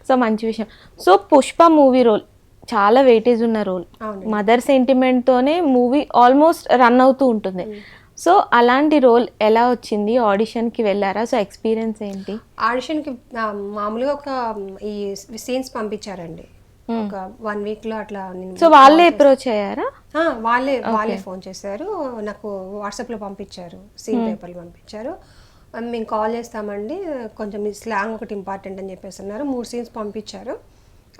So మంచి విషయం. So Pushpa movie role చాలా వెయిటేజ్ ఉన్న రోల్, మదర్ సెంటిమెంట్ తోనే మూవీ ఆల్మోస్ట్ రన్ అవుతూ ఉంటుంది. సో అలాంటి రోల్ ఎలా వచ్చింది? ఆడిషన్ కి వెళ్ళారా? సో ఎక్స్పీరియన్స్ ఏంటి? ఆడిషన్ కి మామూలుగా ఒక ఈ సీన్స్ పంపించారండి, ఒక 1 week లో అట్లా. సో వాళ్ళే అప్రోచ్ అయ్యారా? వాళ్ళే ఫోన్ చేశారు నాకు, వాట్సాప్ లో పంపించారు, సీన్ పేపర్లు పంపించారు. మేము కాల్ చేస్తామండి, కొంచెం మీ స్లాంగ్ ఒకటి ఇంపార్టెంట్ అని చెప్పేసి అన్నారు. 3 scenes పంపించారు.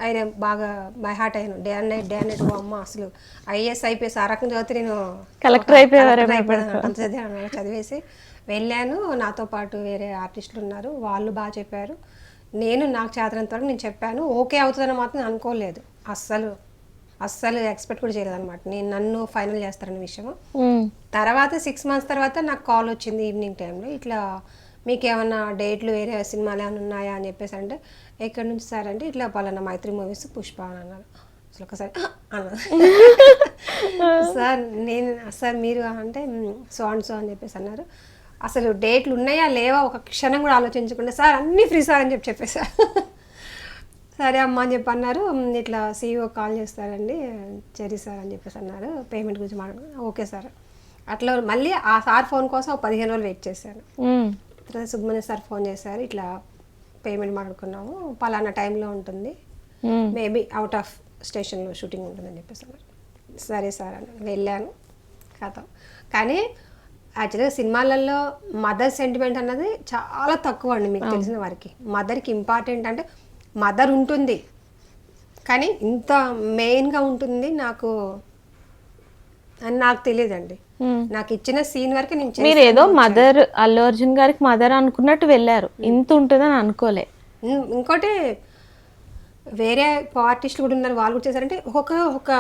ఆయన బాగా బై హార్ట్ అయ్యాను. డే అండ్ నైట్ అమ్మ అసలు ఐఏఎస్ ఐపీఎస్ ఆ రకం చదివితే నేను కలెక్టర్ అయిపోయారు అంత చదివేసి వెళ్ళాను. నాతో పాటు వేరే ఆర్టిస్టులు ఉన్నారు, వాళ్ళు బాగా చెప్పారు. నాకు చేతనంత వరకు నేను చెప్పాను. ఓకే అవుతుందని మాత్రం నేను అనుకోలేదు, అస్సలు ఎక్స్పెక్ట్ కూడా చేయలేదు అనమాట. నన్ను ఫైనల్ చేస్తారనే విషయం. తర్వాత 6 months తర్వాత నాకు కాల్ వచ్చింది ఈవినింగ్ టైంలో, ఇట్లా మీకు ఏమన్నా డేట్లు వేరే సినిమాలు ఏమైనా ఉన్నాయా అని చెప్పేసి. అంటే ఎక్కడి నుంచి సార్ అంటే ఇట్లా పలానా మైత్రి మూవీస్ పుష్ప అని అన్నారు. అసలు ఒకసారి అన్నారు సార్ మీరు అంటే సో అని చెప్పేసి అన్నారు. అసలు డేట్లు ఉన్నాయా లేవా ఒక క్షణం కూడా ఆలోచించకుండా సార్ అన్నీ ఫ్రీ సార్ అని చెప్పేసారు. సరే అమ్మ అని చెప్పి అన్నారు. ఇట్లా CEO కాల్ చేస్తారండి చెరీ సార్ అని చెప్పేసి అన్నారు, పేమెంట్ గురించి మాట్లాడుకుని. Okay sir. అట్లా మళ్ళీ ఆ సార్ ఫోన్ కోసం 15 రోజులు వెయిట్ చేశాను. తర్వాత సుబ్రహ్మణ్య సార్ ఫోన్ చేశారు, ఇట్లా పేమెంట్ మాట్లాడుకున్నాము, పలానా టైంలో ఉంటుంది, మేబీ అవుట్ ఆఫ్ స్టేషన్లో షూటింగ్ ఉంటుందని చెప్పేసి అన్నారు. సరే సార్ అని వెళ్ళాను. కథ కానీ యాక్చువల్గా సినిమాలలో మదర్ సెంటిమెంట్ అన్నది చాలా తక్కువ అండి, మీకు తెలిసిన వారికి. మదర్కి ఇంపార్టెంట్ అంటే మదర్ ఉంటుంది, కానీ ఇంత మెయిన్గా ఉంటుంది నాకు అని నాకు తెలియదండి. నాకు ఇచ్చిన సీన్ వరకు మీరు ఏదో మదర్ అల్లు అర్జున్ గారికి మదర్ అనుకున్నట్టు వెళ్ళారు, ఇంత ఉంటుందని అనుకోలే. ఇంకోటి వేరే ఆర్టిస్టులు కూడా ఉన్నారు, వాళ్ళు కూడా చేశారంటే ఒక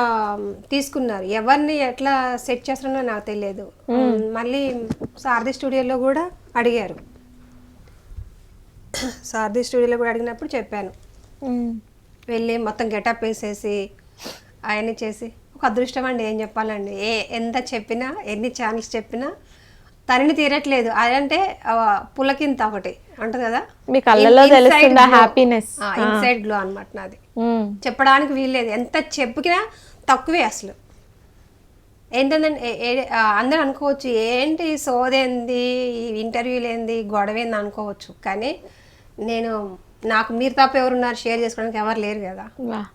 తీసుకున్నారు, ఎవరిని ఎట్లా సెట్ చేస్తారో నాకు తెలియదు. మళ్ళీ సారథి స్టూడియోలో కూడా అడిగారు, సారథి స్టూడియోలో కూడా అడిగినప్పుడు చెప్పాను. వెళ్ళి మొత్తం గెటప్ వేసేసి అవన్నీ చేసి ఒక అదృష్టం అండి, ఏం చెప్పాలండి. ఎంత చెప్పినా ఎన్ని ఛానల్స్ చెప్పినా తనని తీరట్లేదు. అదంటే పులకింత ఒకటి ఉంటుంది కదా, మీ కళ్ళల్లో తెలుస్తుంది హ్యాపీనెస్, ఇన్సైడ్ గ్లో అనమాట నాది. చెప్పడానికి వీల్లేదు, ఎంత చెప్పినా తక్కువే అసలు. ఏంటంటే అందరూ అనుకోవచ్చు ఏంటి సోదేంది, ఇంటర్వ్యూలు ఏంది, గొడవేంది అనుకోవచ్చు. కానీ నాకు మీరు తప్ప ఎవరున్నారు షేర్ చేసుకోవడానికి ఎవరు లేరు కదా.